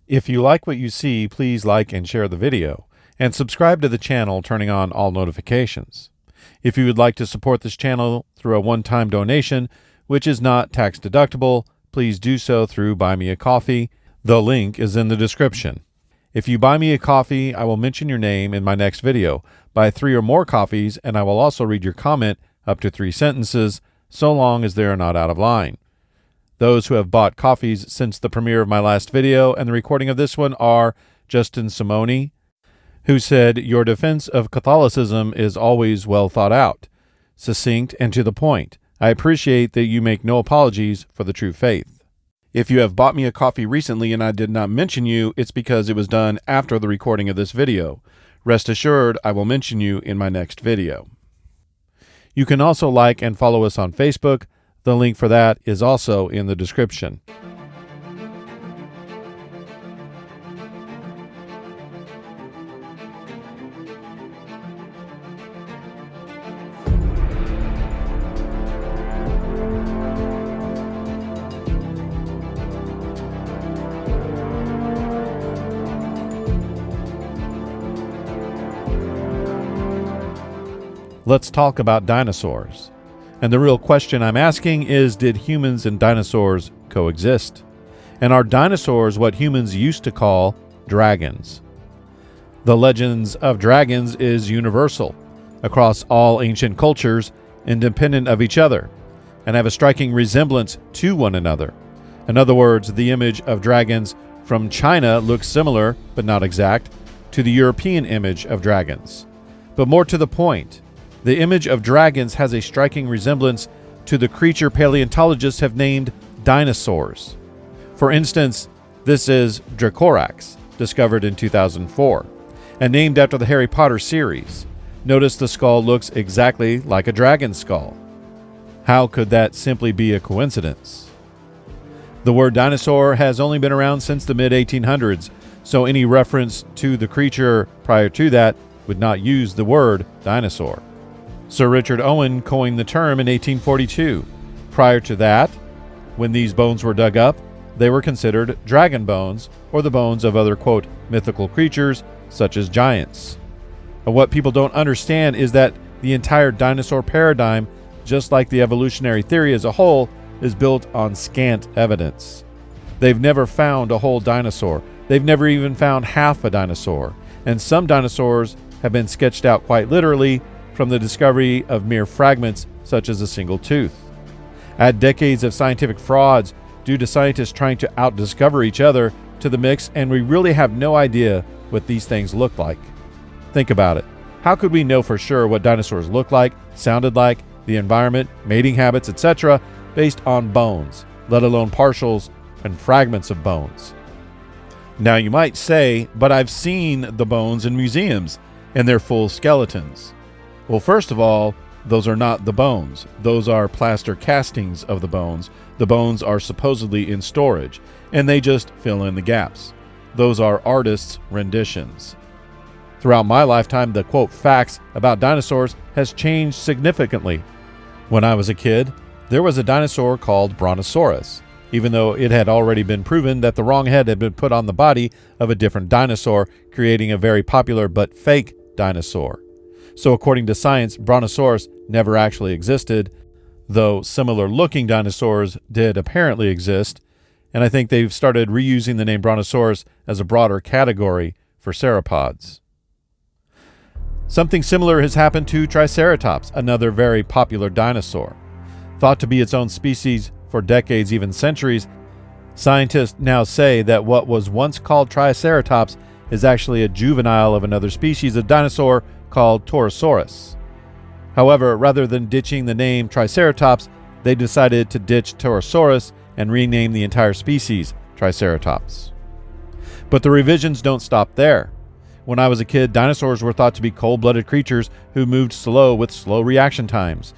If you like what you see, please like and share the video, and subscribe to the channel, turning on all notifications. If you would like to support this channel through a one-time donation, which is not tax deductible, please do so through Buy Me a Coffee. The link is in the description. If you buy me a coffee, I will mention your name in my next video. Buy 3 or more coffees, and I will also read your comment up to 3 sentences, so long as they are not out of line. Those who have bought coffees since the premiere of my last video and the recording of this one are Justin Simone, who said, "Your defense of Catholicism is always well thought out, succinct, and to the point. I appreciate that you make no apologies for the true faith." If you have bought me a coffee recently and I did not mention you, it's because it was done after the recording of this video. Rest assured, I will mention you in my next video. You can also like and follow us on Facebook. The link for that is also in the description. Let's talk about dinosaurs. And the real question I'm asking is, did humans and dinosaurs coexist? And are dinosaurs what humans used to call dragons? The legends of dragons is universal across all ancient cultures, independent of each other, and have a striking resemblance to one another. In other words, the image of dragons from China looks similar, but not exact, to the European image of dragons. But more to the point, the image of dragons has a striking resemblance to the creature paleontologists have named dinosaurs. For instance, this is Dracorax, discovered in 2004, and named after the Harry Potter series. Notice the skull looks exactly like a dragon skull. How could that simply be a coincidence? The word dinosaur has only been around since the mid-1800s, so any reference to the creature prior to that would not use the word dinosaur. Sir Richard Owen coined the term in 1842. Prior to that, when these bones were dug up, they were considered dragon bones, or the bones of other, quote, mythical creatures, such as giants. But what people don't understand is that the entire dinosaur paradigm, just like the evolutionary theory as a whole, is built on scant evidence. They've never found a whole dinosaur. They've never even found half a dinosaur. And some dinosaurs have been sketched out quite literally from the discovery of mere fragments such as a single tooth. Add decades of scientific frauds due to scientists trying to outdiscover each other to the mix, and we really have no idea what these things look like. Think about it. How could we know for sure what dinosaurs looked like, sounded like, the environment, mating habits, etc., based on bones, let alone partials and fragments of bones? Now you might say, but I've seen the bones in museums and they're full skeletons. Well, first of all, those are not the bones. Those are plaster castings of the bones. The bones are supposedly in storage, and they just fill in the gaps. Those are artists' renditions. Throughout my lifetime, the quote facts about dinosaurs has changed significantly. When I was a kid, there was a dinosaur called Brontosaurus, even though it had already been proven that the wrong head had been put on the body of a different dinosaur, creating a very popular but fake dinosaur. So according to science, Brontosaurus never actually existed, though similar-looking dinosaurs did apparently exist, and I think they've started reusing the name Brontosaurus as a broader category for sauropods. Something similar has happened to Triceratops, another very popular dinosaur. Thought to be its own species for decades, even centuries, scientists now say that what was once called Triceratops is actually a juvenile of another species of dinosaur called Torosaurus. However, rather than ditching the name Triceratops, they decided to ditch Torosaurus and rename the entire species Triceratops. But the revisions don't stop there. When I was a kid, dinosaurs were thought to be cold-blooded creatures who moved slow with slow reaction times.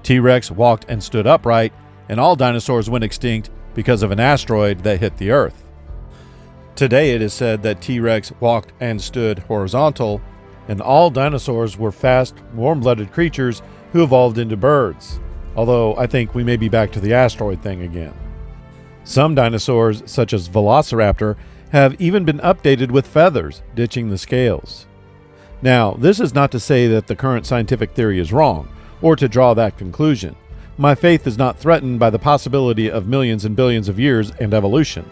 T-Rex walked and stood upright, and all dinosaurs went extinct because of an asteroid that hit the Earth. Today it is said that T-Rex walked and stood horizontal, and all dinosaurs were fast, warm-blooded creatures who evolved into birds, although I think we may be back to the asteroid thing again. Some dinosaurs, such as Velociraptor, have even been updated with feathers, ditching the scales. Now, this is not to say that the current scientific theory is wrong, or to draw that conclusion. My faith is not threatened by the possibility of millions and billions of years and evolution.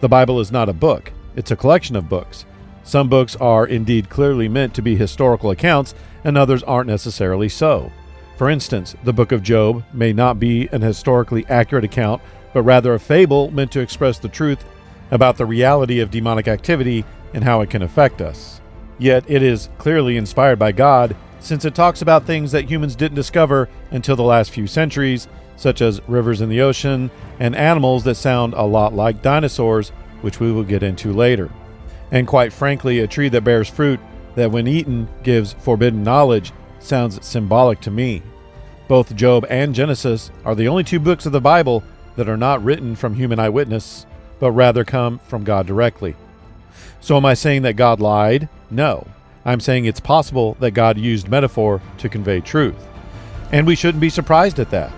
The Bible is not a book, it's a collection of books. Some books are indeed clearly meant to be historical accounts, and others aren't necessarily so. For instance, the book of Job may not be an historically accurate account, but rather a fable meant to express the truth about the reality of demonic activity and how it can affect us. Yet it is clearly inspired by God, since it talks about things that humans didn't discover until the last few centuries, such as rivers in the ocean and animals that sound a lot like dinosaurs, which we will get into later. And quite frankly, a tree that bears fruit that when eaten gives forbidden knowledge sounds symbolic to me. Both Job and Genesis are the only two books of the Bible that are not written from human eyewitness, but rather come from God directly. So am I saying that God lied? No. I'm saying it's possible that God used metaphor to convey truth. And we shouldn't be surprised at that.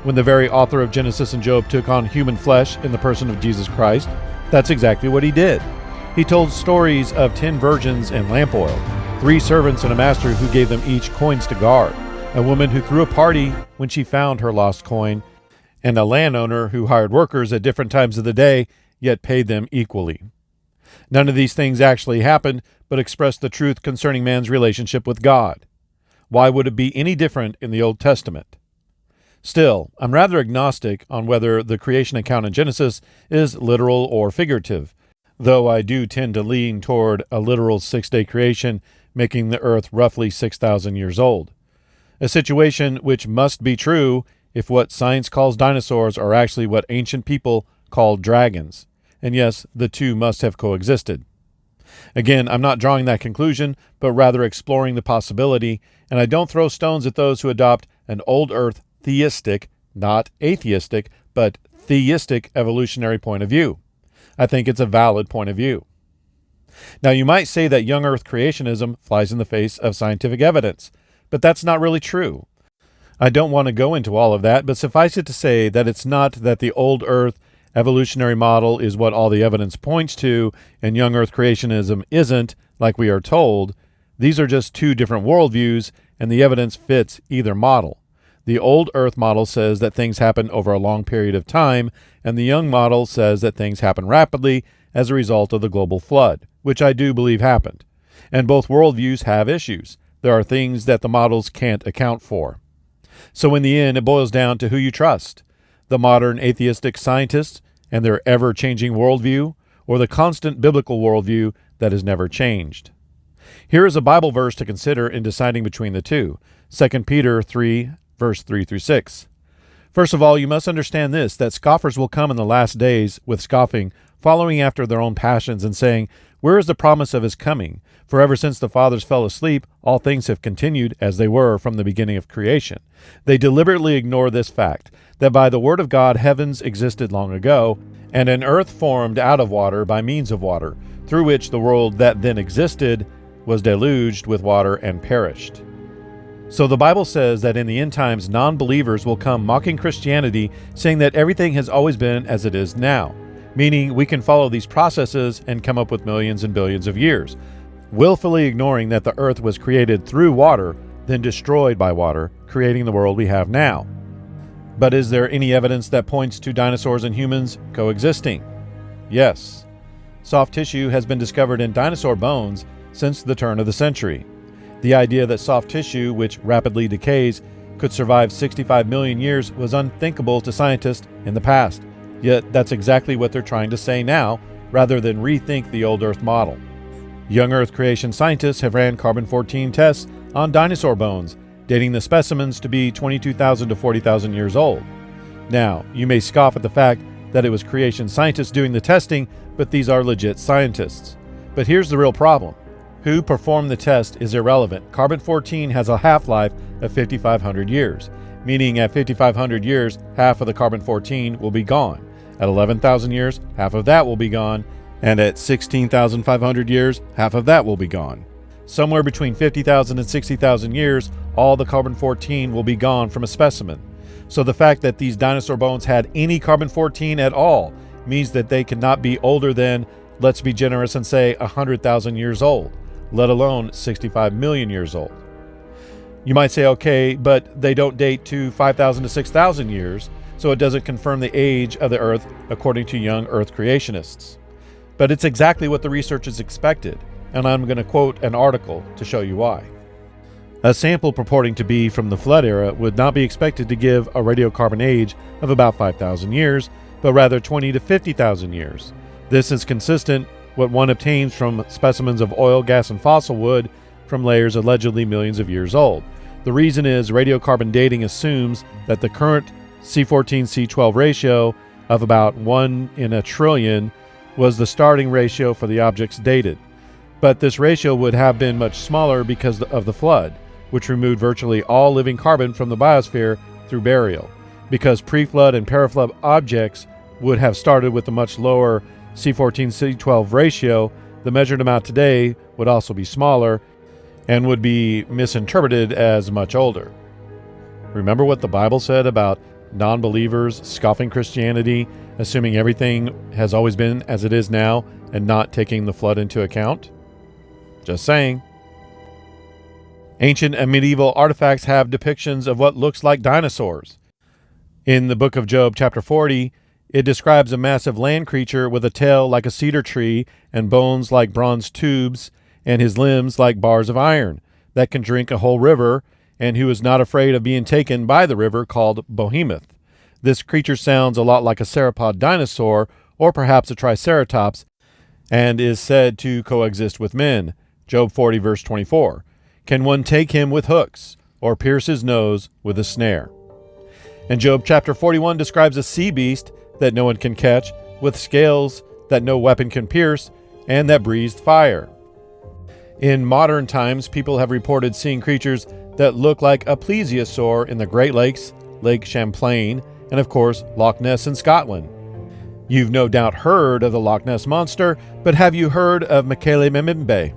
When the very author of Genesis and Job took on human flesh in the person of Jesus Christ, that's exactly what he did. He told stories of 10 virgins and lamp oil, 3 servants and a master who gave them each coins to guard, a woman who threw a party when she found her lost coin, and a landowner who hired workers at different times of the day, yet paid them equally. None of these things actually happened, but expressed the truth concerning man's relationship with God. Why would it be any different in the Old Testament? Still, I'm rather agnostic on whether the creation account in Genesis is literal or figurative, though I do tend to lean toward a literal 6-day creation, making the earth roughly 6,000 years old. A situation which must be true if what science calls dinosaurs are actually what ancient people called dragons. And yes, the two must have coexisted. Again, I'm not drawing that conclusion, but rather exploring the possibility, and I don't throw stones at those who adopt an old earth theistic, not atheistic, but theistic evolutionary point of view. I think it's a valid point of view. Now, you might say that young earth creationism flies in the face of scientific evidence, but that's not really true. I don't want to go into all of that, but suffice it to say that it's not that the old earth evolutionary model is what all the evidence points to, and young earth creationism isn't, like we are told. These are just two different worldviews, and the evidence fits either model. The old earth model says that things happen over a long period of time, and the young model says that things happen rapidly as a result of the global flood, which I do believe happened. And both worldviews have issues. There are things that the models can't account for. So in the end, it boils down to who you trust. The modern atheistic scientists and their ever-changing worldview, or the constant biblical worldview that has never changed. Here is a Bible verse to consider in deciding between the two. 2 Peter 3, verse 3 through 6. First of all, you must understand this, that scoffers will come in the last days with scoffing, following after their own passions and saying, "Where is the promise of his coming? For ever since the fathers fell asleep, all things have continued as they were from the beginning of creation." They deliberately ignore this fact, that by the word of God heavens existed long ago, and an earth formed out of water by means of water, through which the world that then existed was deluged with water and perished. So the Bible says that in the end times non-believers will come mocking Christianity, saying that everything has always been as it is now, meaning we can follow these processes and come up with millions and billions of years, willfully ignoring that the earth was created through water, then destroyed by water, creating the world we have now. But is there any evidence that points to dinosaurs and humans coexisting? Yes. Soft tissue has been discovered in dinosaur bones since the turn of the century. The idea that soft tissue, which rapidly decays, could survive 65 million years was unthinkable to scientists in the past. Yet that's exactly what they're trying to say now, rather than rethink the old Earth model. Young Earth creation scientists have ran carbon-14 tests on dinosaur bones, dating the specimens to be 22,000 to 40,000 years old. Now, you may scoff at the fact that it was creation scientists doing the testing, but these are legit scientists. But here's the real problem. Who performed the test is irrelevant. Carbon-14 has a half-life of 5,500 years, meaning at 5,500 years, half of the carbon-14 will be gone. At 11,000 years, half of that will be gone, and at 16,500 years, half of that will be gone. Somewhere between 50,000 and 60,000 years, all the carbon-14 will be gone from a specimen. So the fact that these dinosaur bones had any carbon-14 at all means that they cannot be older than let's be generous and say 100,000 years old, let alone 65 million years old. You might say, okay, but they don't date to 5,000 to 6,000 years, so it doesn't confirm the age of the Earth according to young Earth creationists. But it's exactly what the researchers expected, and I'm going to quote an article to show you why. A sample purporting to be from the Flood era would not be expected to give a radiocarbon age of about 5,000 years, but rather 20 to 50,000 years. This is consistent what one obtains from specimens of oil, gas, and fossil wood from layers allegedly millions of years old. The reason is radiocarbon dating assumes that the current C14-C12 ratio of about 1 in a trillion was the starting ratio for the objects dated. But this ratio would have been much smaller because of the flood, which removed virtually all living carbon from the biosphere through burial. Because pre-flood and paraflood objects would have started with a much lower C14-C12 ratio, the measured amount today would also be smaller and would be misinterpreted as much older. Remember what the Bible said about non-believers scoffing Christianity, assuming everything has always been as it is now and not taking the flood into account? Just saying. Ancient and medieval artifacts have depictions of what looks like dinosaurs. In the book of Job, chapter 40, it describes a massive land creature with a tail like a cedar tree and bones like bronze tubes and his limbs like bars of iron that can drink a whole river and who is not afraid of being taken by the river, called Behemoth. This creature sounds a lot like a sauropod dinosaur or perhaps a triceratops and is said to coexist with men. Job 40 verse 24. Can one take him with hooks or pierce his nose with a snare? And Job chapter 41 describes a sea beast that no one can catch, with scales that no weapon can pierce, and that breathed fire. In modern times, people have reported seeing creatures that look like a plesiosaur in the Great Lakes, Lake Champlain, and of course, Loch Ness in Scotland. You've no doubt heard of the Loch Ness Monster, but have you heard of Mekele Memembe?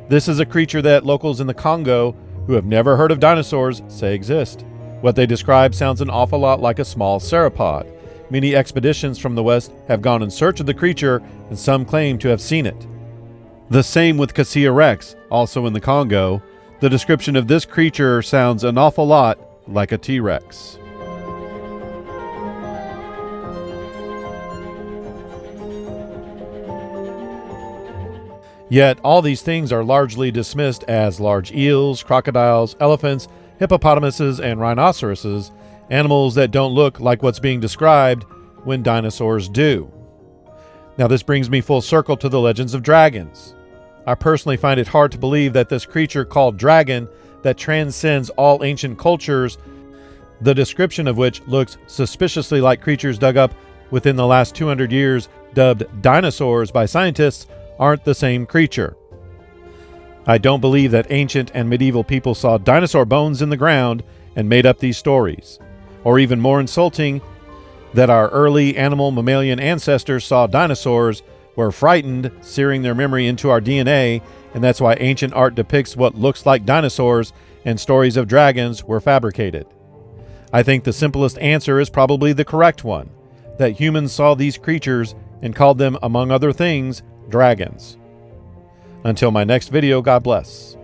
This is a creature that locals in the Congo, who have never heard of dinosaurs, say exist. What they describe sounds an awful lot like a small sauropod. Many expeditions from the West have gone in search of the creature, and some claim to have seen it. The same with Cassia Rex, also in the Congo. The description of this creature sounds an awful lot like a T-Rex. Yet all these things are largely dismissed as large eels, crocodiles, elephants, hippopotamuses, and rhinoceroses, animals that don't look like what's being described when dinosaurs do. Now this brings me full circle to the legends of dragons. I personally find it hard to believe that this creature called dragon that transcends all ancient cultures, the description of which looks suspiciously like creatures dug up within the last 200 years dubbed dinosaurs by scientists, aren't the same creature. I don't believe that ancient and medieval people saw dinosaur bones in the ground and made up these stories. Or even more insulting, that our early animal mammalian ancestors saw dinosaurs, were frightened, searing their memory into our DNA, and that's why ancient art depicts what looks like dinosaurs and stories of dragons were fabricated. I think the simplest answer is probably the correct one, that humans saw these creatures and called them, among other things, dragons. Until my next video, God bless.